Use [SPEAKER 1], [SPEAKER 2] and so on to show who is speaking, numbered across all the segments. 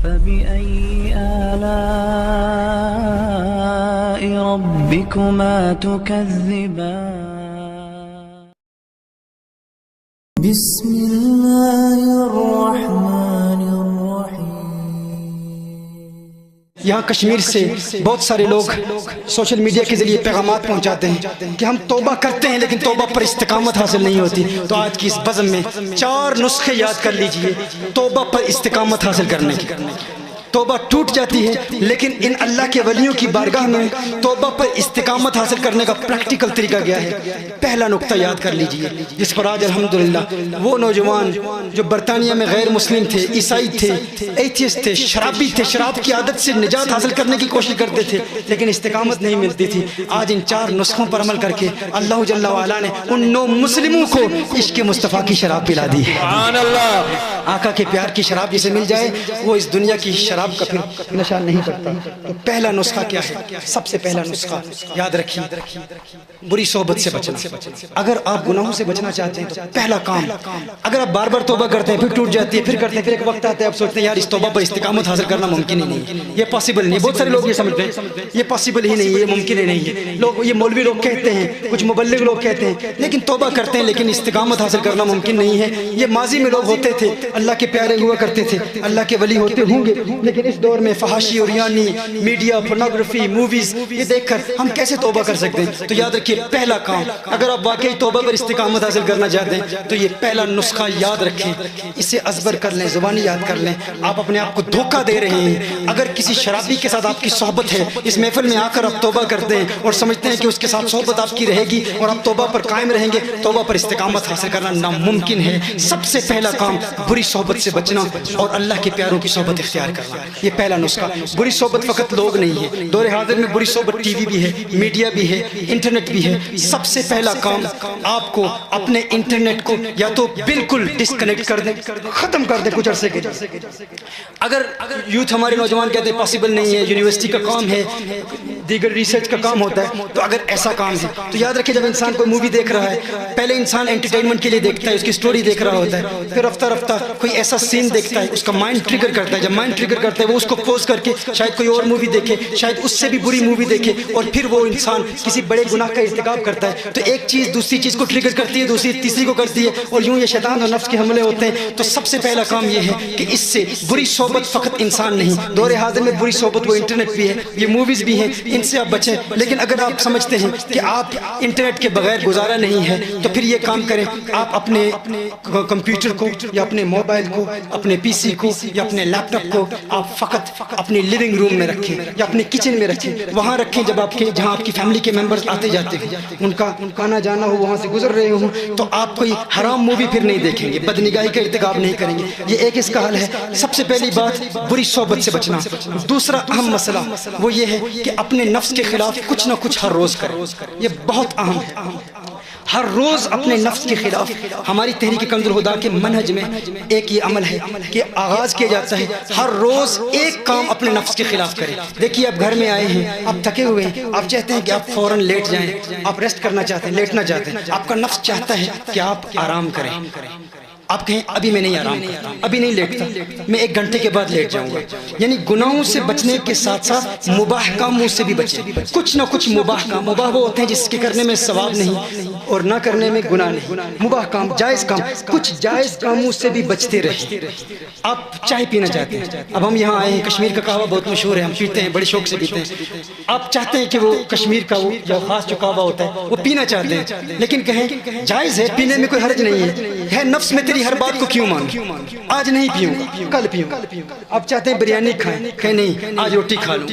[SPEAKER 1] فبأي آلاء ربكما تكذبان بسم الله الرحمن الرحيم
[SPEAKER 2] یہاں کشمیر سے بہت سارے لوگ سوشل میڈیا کے ذریعے پیغامات پہنچاتے ہیں کہ ہم توبہ کرتے ہیں لیکن توبہ پر استقامت حاصل نہیں ہوتی. تو آج کی اس بزم میں 4 نسخے یاد کر لیجئے توبہ پر استقامت حاصل کرنے کی. توبہ ٹوٹ جاتی ہے لیکن ان اللہ کے ولیوں کی بارگاہ میں توبہ پر استقامت حاصل کرنے کا پریکٹیکل طریقہ گیا ہے. پہلا نقطہ یاد کر لیجئے جس پر آج الحمدللہ وہ نوجوان جو برطانیہ میں غیر مسلم تھے، عیسائی تھے، ایتھیسٹ تھے، شرابی تھے، شراب کی عادت سے نجات حاصل کرنے کی کوشش کرتے تھے لیکن استقامت نہیں ملتی تھی، آج ان 4 نسخوں پر عمل کر کے اللہ جل وعلا نے ان 9 مسلموں کو عشق مصطفیٰ کی شراب پلا دی. سبحان اللہ. آقا کے پیار کی شراب جسے مل جائے وہ اس دنیا کی شراب کا پھر نشہ نہیں کرتا. تو پہلا نسخہ کیا ہے؟ سب سے پہلا نسخہ یاد رکھیے، بری صحبت سے بچنا. اگر آپ گناہوں سے بچنا چاہتے ہیں تو پہلا کام، اگر آپ بار بار توبہ کرتے ہیں پھر ٹوٹ جاتی ہے، پھر کرتے ہیں، پھر ایک وقت آتا ہے آپ سوچتے ہیں یار اس توبہ پر استقامت حاصل کرنا ممکن ہی نہیں ہے، یہ پاسبل نہیں ہے. بہت سارے لوگ یہ سمجھتے ہیں یہ پاسبل ہی نہیں ہے، یہ ممکن ہی نہیں ہے. لوگ یہ مولوی لوگ کہتے ہیں، کچھ مبلغ لوگ کہتے ہیں لیکن توبہ کرتے ہیں لیکن استقامت حاصل کرنا ممکن نہیں ہے. یہ ماضی میں لوگ ہوتے تھے، اللہ کے پیارے ہوا کرتے تھے، اللہ کے ولی ہوتے ہوں گے، لیکن اس دور میں فحاشی اور یعنی میڈیا، پورنوگرافی، موویز یہ دیکھ کر ہم کیسے توبہ کر سکتے ہیں؟ تو یاد رکھیے پہلا کام، اگر آپ واقعی توبہ پر استقامت حاصل کرنا چاہتے ہیں تو یہ پہلا نسخہ یاد رکھیں، اسے ازبر کر لیں، زبانی یاد کر لیں. آپ اپنے آپ کو دھوکہ دے رہے ہیں. اگر کسی شرابی کے ساتھ آپ کی صحبت ہے، اس محفل میں آ کر آپ توبہ کرتے ہیں اور سمجھتے ہیں کہ اس کے ساتھ صحبت آپ کی رہے گی اور آپ توبہ پر قائم رہیں گے، توبہ پر استقامت حاصل کرنا ناممکن ہے. سب سے پہلا کام بری صحبت سے بچنا اور اللہ کے پیاروں کی صحبت اختیار کرنا، یہ پہلا نسخہ. بری صحبت فقط لوگ نہیں ہے، دور حاضر میں بری صحبت ٹی وی بھی ہے، میڈیا بھی ہے، انٹرنیٹ بھی ہے. سب سے پہلا کام آپ کو اپنے انٹرنیٹ کو یا تو بالکل ڈسکنیکٹ کر دیں، ختم کر دیں کچھ عرصے کے لیے. اگر یوتھ ہمارے نوجوان کہتے ہیں پاسبل نہیں ہے، یونیورسٹی کا کام ہے، دیگر ریسرچ کا کام ہوتا ہے، تو اگر ایسا کام ہے تو یاد رکھیں جب انسان کوئی مووی دیکھ رہا ہے پہلے انسان انٹرٹینمنٹ کے لیے دیکھتا ہے، اس کی سٹوری دیکھ رہا ہوتا ہے، پھر رفتہ رفتہ کوئی ایسا سین دیکھتا ہے اس کا مائنڈ ٹریگر کرتا ہے. جب مائنڈ ٹریگر کرتا ہے وہ اس کو پوز کر کے شاید کوئی اور مووی دیکھے، شاید اس سے بھی بری مووی دیکھے اور پھر وہ انسان کسی بڑے گناہ کا ارتکاب کرتا ہے. تو ایک چیز دوسری چیز کو ٹریگر کرتی ہے، دوسری تیسری کو کرتی ہے اور یوں یہ شیطان اور نفس کے حملے ہوتے ہیں. تو سب سے پہلا کام یہ ہے کہ اس سے بری صحبت فقط انسان نہیں، دور حاضر میں بری صحبت وہ انٹرنیٹ بھی ہے، یہ موویز بھی ہیں، ان سے آپ بچیں. لیکن اگر آپ سمجھتے ہیں کہ آپ انٹرنیٹ کے بغیر گزارا نہیں ہے تو پھر یہ کام کریں، آپ اپنے کمپیوٹر کو یا اپنے موبائل کو، اپنے پی سی کو یا اپنے لیپ ٹاپ کو آپ فقط اپنے لیونگ روم میں رکھیں یا اپنے کچن میں رکھیں، وہاں رکھیں. جب آپ کے جہاں آپ کی فیملی کے ممبرز آتے جاتے ہیں، ان کا آنا جانا ہو، وہاں سے گزر رہے ہوں، تو آپ کوئی حرام مووی پھر نہیں دیکھیں گے، بدنگاہی کا ارتکاب نہیں کریں گے. یہ ایک اس کا حل ہے. سب سے پہلی بات بری صحبت سے بچنا. دوسرا اہم مسئلہ وہ یہ ہے کہ اپنے نفس کے خلاف کچھ نہ کچھ ہر روز کریں. یہ بہت اہم ہے. ہر روز اپنے نفس کے خلاف. ہماری تحریک کنز الہدیٰ کے منہج میں ایک یہ عمل ہے کہ آغاز کیا جاتا ہے ہر روز ایک کام اپنے نفس کے خلاف کریں. دیکھیے آپ گھر میں آئے ہیں، آپ تھکے ہوئے ہیں، آپ چاہتے ہیں کہ آپ فوراً لیٹ جائیں، آپ ریسٹ کرنا چاہتے ہیں، لیٹنا چاہتے ہیں، آپ کا نفس چاہتا ہے کہ آپ آرام کریں. آپ کہیں ابھی میں نہیں آرام کرتا، ابھی نہیں لیٹتا، میں 1 گھنٹے کے بعد لیٹ جاؤں گا. یعنی گناہوں سے بچنے کے ساتھ ساتھ مباح کاموں سے بھی بچیں. کچھ نہ کچھ مباح کام، مباح وہ ہوتے ہیں جس کے کرنے میں ثواب نہیں اور نہ کرنے میں گناہ نہیں. مباح کام، جائز کام، کچھ جائز کاموں سے بھی بچتے رہیں. آپ چائے پینا چاہتے ہیں، اب ہم یہاں آئے ہیں، کشمیر کا قہوہ بہت مشہور ہے، ہم پیتے ہیں، بڑے شوق سے پیتے ہیں. آپ چاہتے ہیں کہ وہ کشمیر کا وہ جو خاص جو قہوہ ہوتا ہے وہ پینا چاہتے ہیں، لیکن کہیں جائز ہے، پینے میں کوئی حرج نہیں ہے. نفس میں تیری ہر بات کو کیوں مانوں، آج نہیں پیوں گا، کل پیوں گا. آپ چاہتے ہیں بریانی کھائیں، کہ نہیں آج روٹی کھا لوں.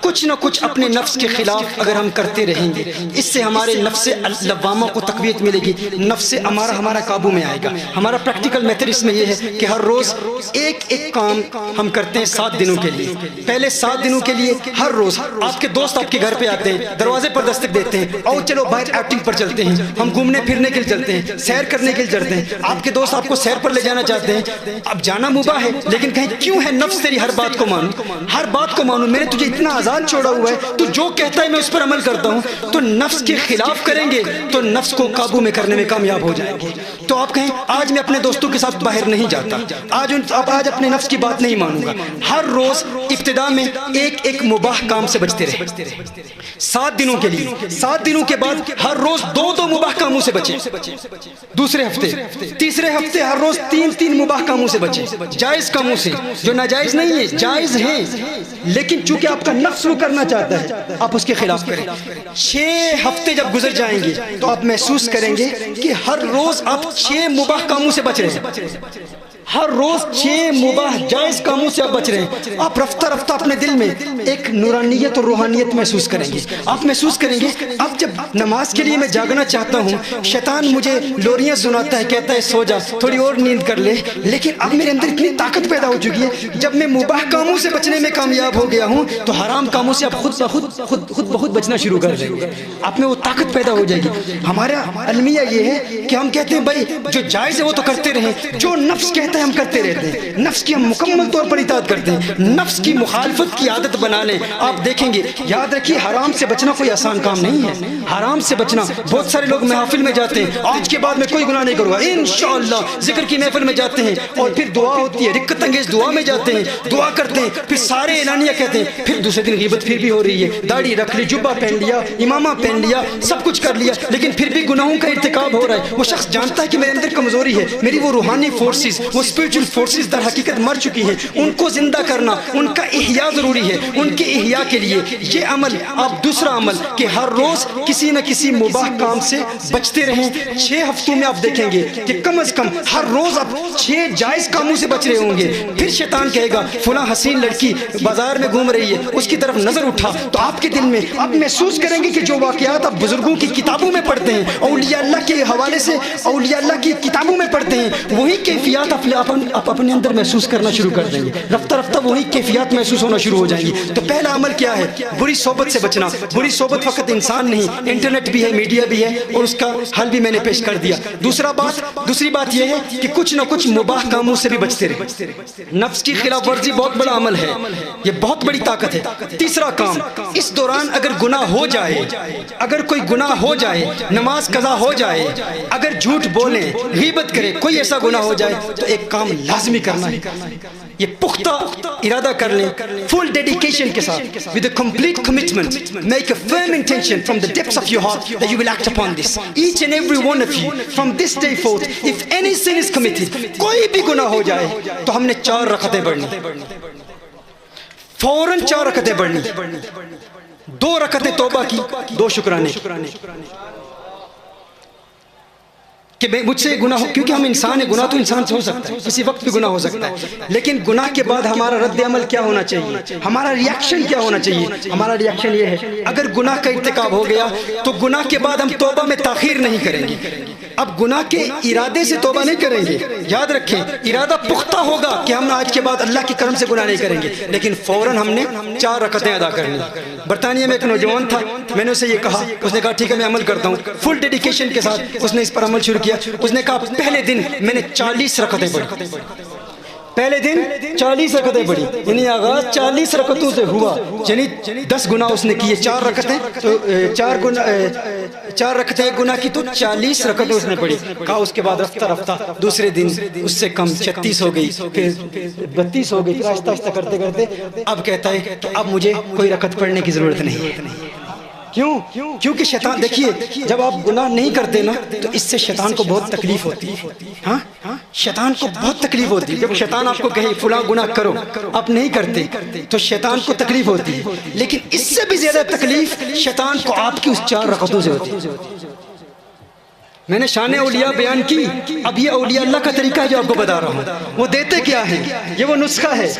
[SPEAKER 2] کچھ نہ کچھ اپنے نفس کے خلاف اگر ہم کرتے رہیں گے، اس سے ہمارے نفس لوامہ کو تقویت ملے گی، نفس ہمارا قابو میں آئے گا. ہمارا پریکٹیکل میتھڈ اس میں یہ ہے کہ ہر روز ایک کام ہم کرتے ہیں 7 دنوں کے لیے. پہلے 7 دنوں کے لیے ہر روز آپ کے دوست آپ کے گھر پہ آتے ہیں، دروازے پر دستک دیتے ہیں، اور چلو باہر آؤٹنگ پر چلتے ہیں، ہم گھومنے پھرنے کے لیے چلتے ہیں، سیر کرنے کے لیے چلتے ہیں. آپ کے دوست آپ کو سیر پر لے جانا چاہتے ہیں، اب جانا مباح ہے، لیکن کہیں کیوں ہے نفس تیری ہر بات کو مانوں، ہر بات کو مانوں. میں نے تجھے اتنا آزاد چھوڑا ہوا ہے، تو جو کہتا ہے میں اس پر عمل کرتا ہوں. تو نفس کے خلاف کریں گے تو نفس کو قابو میں کرنے میں کامیاب ہو جائیں گے. تو آپ کہیں آج میں اپنے دوستوں کے ساتھ باہر نہیں جاتا، آج اپنے نفس کی بات نہیں مانوں گا۔ ہر روز ابتدا میں ایک مباح کام سے بچتے رہے 7 دنوں کے لیے، 7 دنوں کے بعد ہر روز 2 مباح کاموں سے بچے، دوسرے ہفتے، تیسرے ہفتے ہر روز 3 مباح کاموں سے بچے، جائز کاموں سے جو ناجائز نہیں ہے، جائز ہیں لیکن چونکہ آپ کا نفس وہ کرنا چاہتا ہے آپ اس کے خلاف کریں۔ 6 ہفتے جب گزر جائیں گے تو آپ محسوس کریں گے کہ ہر روز آپ 6 مباح کاموں سے بچ رہے ہیں، ہر روز 6 مباح جائز کاموں سے آپ بچ رہے ہیں۔ آپ رفتہ رفتہ اپنے دل میں ایک نورانیت اور روحانیت محسوس کریں گے۔ آپ محسوس کریں گے اب جب نماز کے لیے میں جاگنا چاہتا ہوں، شیطان مجھے لوریاں سناتا ہے، کہتا ہے سو جا، تھوڑی اور نیند کر لے، لیکن اب میرے اندر اتنی طاقت پیدا ہو چکی ہے جب میں مباح کاموں سے بچنے میں کامیاب ہو گیا ہوں تو حرام کاموں سے آپ خود بخود بچنا شروع کر دیں گے، آپ میں وہ طاقت پیدا ہو جائے گی۔ ہمارا المیہ یہ ہے کہ ہم کہتے ہیں بھائی جو جائز ہے وہ تو کرتے رہیں، جو نفس کہتا ہے ہم کرتے رہتے ہیں، نفس کی ہم مکمل طور پر اطاعت کرتے ہیں، نفس کی مخالفت کی عادت بنا لیں۔ آپ دیکھیں گے، یاد رکھیے حرام سے بچنا کوئی آسان کام نہیں ہے، حرام سے بچنا۔ بہت سارے لوگ محافل میں جاتے ہیں، آج کے بعد میں کوئی گناہ نہیں کروں گا انشاءاللہ، ذکر کی محفل میں جاتے ہیں اور پھر دعا ہوتی ہے، رکت انگیز دعا میں جاتے ہیں، دعا کرتے ہیں، پھر سارے اعلانیہ کہتے ہیں، پھر دوسرے دن غیبت پھر بھی ہو رہی ہے، داڑھی رکھ لی، جبہ پہن لیا، امامہ پہن لیا، سب کچھ کر لیا، لیکن پھر بھی گناہوں کا ارتکاب ہو رہا ہے۔ وہ شخص جانتا ہے کہ میرے اندر کمزوری ہے، میری وہ روحانی فورسز، وہ اسپرچل فورسز در حقیقت مر چکی ہیں، ان کو زندہ کرنا، ان کا احیاء ضروری ہے۔ ان کے احیاء کے لیے یہ عمل، آپ دوسرا عمل کہ ہر روز کسی نہ کسی مباح کام سے بچتے رہیں۔ 6 ہفتوں میں آپ دیکھیں گے کہ کم از کم ہر روز آپ 6 جائز کاموں سے بچ رہے ہوں گے۔ پھر شیطان کہے گا فلاں حسین لڑکی بازار میں گھوم رہی ہے، اس کی طرف نظر اٹھا، تو آپ کے دل میں آپ محسوس کریں گے کہ جو واقعات آپ بزرگوں کی کتابوں میں پڑھتے ہیں، اولیاء اللہ کے حوالے سے اولیاء اللہ کی کتابوں میں پڑھتے ہیں، وہی کیفیات آپ اپنے اندر محسوس کرنا شروع کر دیں گے۔ رفتہ رفتہ وہی کیفیات محسوس ہونا شروع ہو جائیں گی۔ تو پہلا عمل کیا ہے؟ بری صحبت سے بچنا۔ بری صحبت فقط انسان نہیں، انٹرنیٹ بھی ہے، میڈیا بھی ہے، اور اس کا حل بھی میں نے پیش کر دیا۔ دوسری بات یہ ہے کہ کچھ نہ کچھ مباح کاموں سے بھی بچتے رہے۔ نفس کی خلاف ورزی بہت بڑا عمل ہے، یہ بہت بڑی طاقت ہے۔ تیسرا کام، اس دوران اگر گناہ ہو جائے، اگر کوئی گناہ ہو جائے، نماز قضا ہو جائے، اگر جھوٹ بولیں، غیبت کریں، کوئی ایسا گناہ ہو جائے تو ایک کام لازمی کرنا ہے، یہ پختہ ارادہ کر لیں، فل ڈیڈیکیشن کے ساتھ، with a complete commitment, make a firm intention from the depths of your heart that you will act upon this. Each and every one of you, from this day forth, if any sin is committed, کوئی بھی گناہ ہو جائے تو ہم نے 4 رکعتیں پڑھنی، فوراً 4 رکعتیں پڑھنی، 2 رکعتیں توبہ کی، 2 شکرانے کہ مجھ سے گناہ ہو، کیونکہ ہم انسان ہیں، گناہ تو انسان سے ہو سکتا ہے، کسی وقت بھی گناہ ہو سکتا ہے، لیکن گناہ کے بعد ہمارا رد عمل کیا ہونا چاہیے، ہمارا ریاکشن کیا ہونا چاہیے؟ ہمارا ریاکشن یہ ہے اگر گناہ کا ارتکاب ہو گیا تو گناہ کے بعد ہم توبہ میں تاخیر نہیں کریں گے۔ اب گناہ کے ارادے سے توبہ نہیں کریں گے، یاد رکھیں ارادہ پختہ ہوگا کہ ہم آج کے بعد اللہ کے کرم سے گناہ نہیں کریں گے، لیکن فوراً ہم نے 4 رکعتیں ادا کرنی۔ برطانیہ میں ایک نوجوان تھا، میں نے اسے یہ کہا، اس نے کہا ٹھیک ہے میں عمل کرتا ہوں، فل ڈیڈیکیشن کے ساتھ اس نے اس پر عمل شروع کیا۔ اس نے کہا پہلے دن میں نے 40 رکعتیں پڑھی، پہلے دن 40 رکعتیں پڑھی، یعنی آغاز 40 رکعتوں سے ہوا، یعنی 10 گناہ اس نے کیے، 4 رکعتیں تو 4 رکعتیں گناہ کی تو 40 رکعتیں اس نے پڑھی۔ کہا اس کے بعد رفتہ رفتہ دوسرے دن اس سے کم 36 ہو گئی، پھر 32 ہو گئی، پھر آہستہ آہستہ کرتے کرتے اب کہتا ہے کہ اب مجھے کوئی رکعت پڑھنے کی ضرورت نہیں ہے۔ کیوں؟ کیونکہ شیطان، دیکھیے جب آپ گناہ نہیں کرتے نا تو اس سے شیطان کو بہت تکلیف ہوتی ہے، ہاں شیطان کو بہت تکلیف ہوتی ہے۔ جب شیطان آپ کو کہے فلاں گناہ کرو، آپ نہیں کرتے تو شیطان کو تکلیف ہوتی ہے، لیکن اس سے بھی زیادہ تکلیف شیطان کو آپ کی اس 4 رکعتوں سے ہوتی ہے۔ میں نے شان اولیاء بیان کی، اب یہ اولیاء اللہ کا طریقہ ہے جو آپ کو بتا رہا ہوں، وہ دیتے کیا ہیں، یہ وہ نسخہ ہے،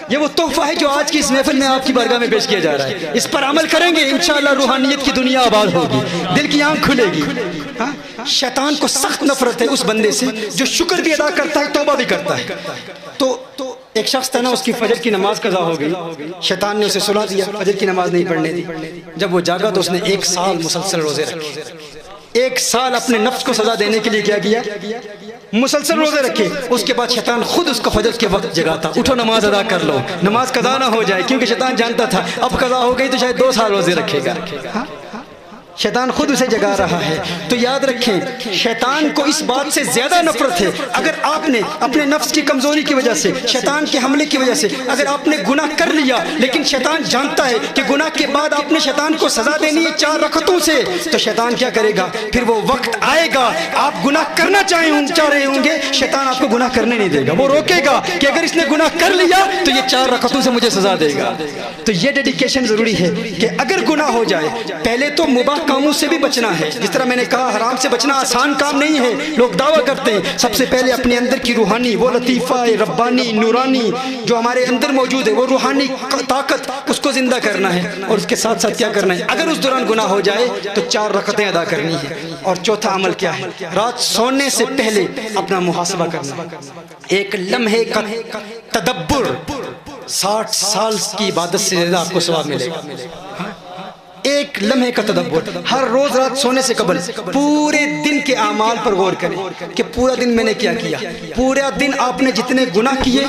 [SPEAKER 2] یہ وہ تحفہ ہے جو آج کی اس محفل میں آپ کی بارگاہ میں پیش کیا جا رہا ہے۔ اس پر عمل کریں گے انشاءاللہ روحانیت کی دنیا آباد ہوگی، دل کی آنکھ کھلے گی۔ شیطان کو سخت نفرت ہے اس بندے سے جو شکر بھی ادا کرتا ہے، توبہ بھی کرتا ہے۔ تو ایک شخص تھا نا، اس کی فجر کی نماز قضا ہو گئی، شیطان نے اسے سلا دیا، فجر کی نماز نہیں پڑھنے دی۔ جب وہ جاگا تو اس نے 1 سال مسلسل روزے رکھے، 1 سال اپنے نفس کو سزا دینے کے لیے کیا کیا؟ مسلسل روزے رکھے۔ اس کے بعد شیطان خود اس کو فجر کے وقت جگاتا، اٹھو نماز ادا کر لو، نماز قضا نہ ہو جائے، کیونکہ شیطان جانتا تھا اب قضا ہو گئی تو شاید 2 سال روزے رکھے گا۔ شیطان خود اسے جگا رہا ہے. تو یاد رکھیں شیطان کو اس بات سے زیادہ نفرت ہے اگر آپ نے اپنے نفس کی کمزوری کی وجہ سے، شیطان کے حملے کی وجہ سے اگر آپ نے گناہ کر لیا، لیکن شیطان جانتا ہے کہ گناہ کے بعد آپ نے شیطان کو سزا دینی ہے 4 رکعتوں سے، تو شیطان کیا کرے گا؟ پھر وہ وقت آئے گا آپ گناہ کرنا چاہ رہے ہوں گے، شیطان آپ کو گناہ کرنے نہیں دے گا. وہ روکے گا کہ اگر اس نے گناہ کر لیا تو یہ 4 رکعتوں سے مجھے سزا دے گا. تو یہ ڈیڈیکیشن ضروری ہے کہ اگر گناہ ہو جائے پہلے تو مباح کاموں سے بھی بچنا ہے. جس طرح میں نے کہا حرام سے بچنا آسان کام نہیں ہے، لوگ دعویٰ کرتے ہیں. سب سے پہلے اپنے اندر کی روحانی، وہ لطیفہ ربانی نورانی جو ہمارے اندر موجود ہے، وہ روحانی طاقت، اس کو زندہ کرنا ہے. اور اس کے ساتھ ساتھ کیا کرنا ہے؟ اگر اس دوران گناہ ہو جائے تو 4 رکعتیں ادا کرنی ہے. اور چوتھا عمل کیا ہے؟ رات سونے سے پہلے اپنا محاسبہ کرنا. ایک لمحے کا تدبر 60 سال کی عبادت سے زیادہ آپ کو ثواب ملے گا. ایک لمحے کا تدبر، ہر روز رات سونے سے قبل پورے دن کے اعمال پر غور کریں کہ پورا دن میں نے کیا کیا. پورا دن آپ نے جتنے گناہ کیے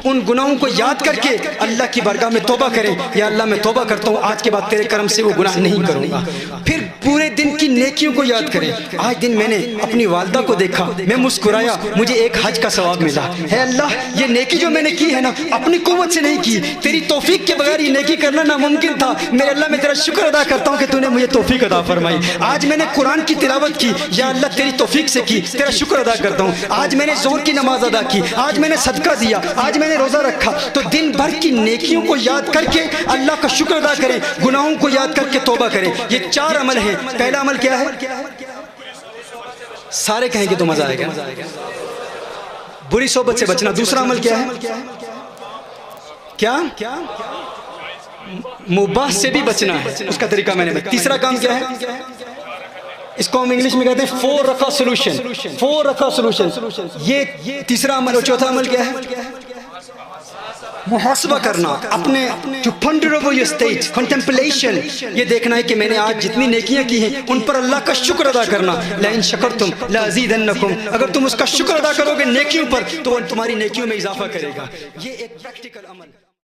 [SPEAKER 2] ان گناہوں کو یاد کر کے اللہ کی بارگاہ میں توبہ کریں. یا اللہ میں توبہ کرتا ہوں، آج کے بعد تیرے کرم سے وہ گناہ نہیں کروں گا. پھر پورے دن کی نیکیوں کو یاد کریں. آج دن میں نے اپنی والدہ کو دیکھا، میں مسکرایا، مجھے ایک حج کا ثواب ملا. ہے اللہ یہ نیکی جو میں نے کی ہے نا اپنی قوت سے نہیں کی، تیری توفیق کے بغیر یہ نیکی کرنا ناممکن تھا. میرے اللہ میں تیرا شکر ادا کرتا ہوں کہ تو نے مجھے توفیق عطا فرمائی. آج میں نے قرآن کی تلاوت کی، یا اللہ تیری توفیق سے کی، تیرا شکر ادا کرتا ہوں. آج میں نے ظہر کی نماز ادا کی، آج میں نے صدقہ دیا، آج میں نے روزہ رکھا. تو دن بھر کی نیکیوں کو یاد کر کے اللہ کا شکر ادا کریں، گناہوں کو یاد کر کے توبہ کریں. یہ 4 عمل ہیں. پہلا عمل کیا ہے؟ سارے کہیں گے تو مزہ آئے گا. بری صحبت سے بچنا. دوسرا عمل کیا ہے؟ کیا؟ مباح سے بھی بچنا ہے. اس کا طریقہ میں نے بتایا. تیسرا کام کیا ہے؟ اس کو ہم انگلش میں کہتے ہیں 4 رکعہ سولوشن. 4 رکعہ سولوشن. یہ تیسرا عمل. اور چوتھا عمل کیا ہے؟ محاسبہ کرنا. اپنے جو پنڈر اوور یور اسٹیٹ، کنٹمپلیشن، یہ دیکھنا ہے کہ میں نے آج جتنی نیکیاں کی ہیں ان پر اللہ کا شکر ادا کرنا. لئن شکرتم لازیدنکم، اگر تم اس کا شکر ادا کرو گے نیکیوں پر تو وہ تمہاری نیکیوں میں اضافہ کرے گا. یہ ایک پریکٹیکل عمل.